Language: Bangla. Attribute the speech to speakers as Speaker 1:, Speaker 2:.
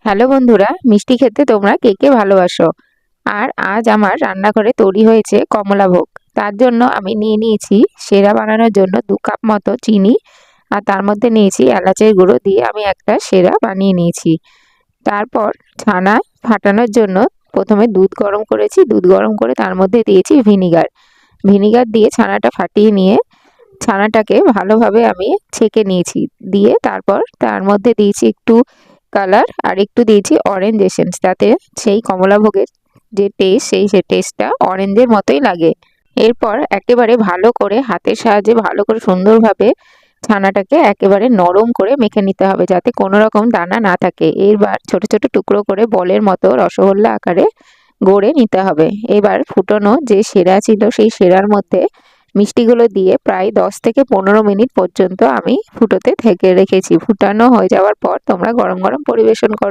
Speaker 1: হ্যালো বন্ধুরা, মিষ্টি খেতে তোমরা কে কে ভালোবাসো? আর আজ আমার রান্নাঘরে তৈরি হয়েছে কমলাভোগ। তার জন্য আমি নিয়ে নিয়েছি সেরা বানানোর জন্য 2 কাপ মতো চিনি, আর তার মধ্যে নিয়েছি এলাচের গুঁড়ো দিয়ে আমি একটা সেরা বানিয়ে নিয়েছি। তারপর ছানা ফাটানোর জন্য প্রথমে দুধ গরম করেছি, দুধ গরম করে তার মধ্যে দিয়েছি ভিনিগার। ভিনিগার দিয়ে ছানাটা ফাটিয়ে নিয়ে ছানাটাকে ভালোভাবে আমি ছেঁকে নিয়েছি, দিয়ে তারপর তার মধ্যে দিয়েছি একটু কালার আর একটু দিয়েছি অরেঞ্জ এসেন্স, তাতে সেই কমলাভোগের যে টেস্ট সেই টেস্টটা অরেঞ্জের মতোই লাগে। এরপর একেবারে ভালো করে হাতের সাহায্যে ভালো করে সুন্দরভাবে ছানাটাকে একেবারে নরম করে মেখে নিতে হবে, যাতে কোনো রকম দানা না থাকে। এবার ছোট ছোট টুকরো করে বলের মতো রসগোল্লা আকারে গড়ে নিতে হবে। এবার ফুটানো যে সেরা ছিল সেই সেরার মধ্যে মিষ্টিগুলো দিয়ে প্রায় 10 থেকে 15 মিনিট পর্যন্ত আমি ফুটোতে থেকে রেখেছি। ফুটানো হয়ে যাওয়ার পর তোমরা গরম গরম পরিবেশন করো।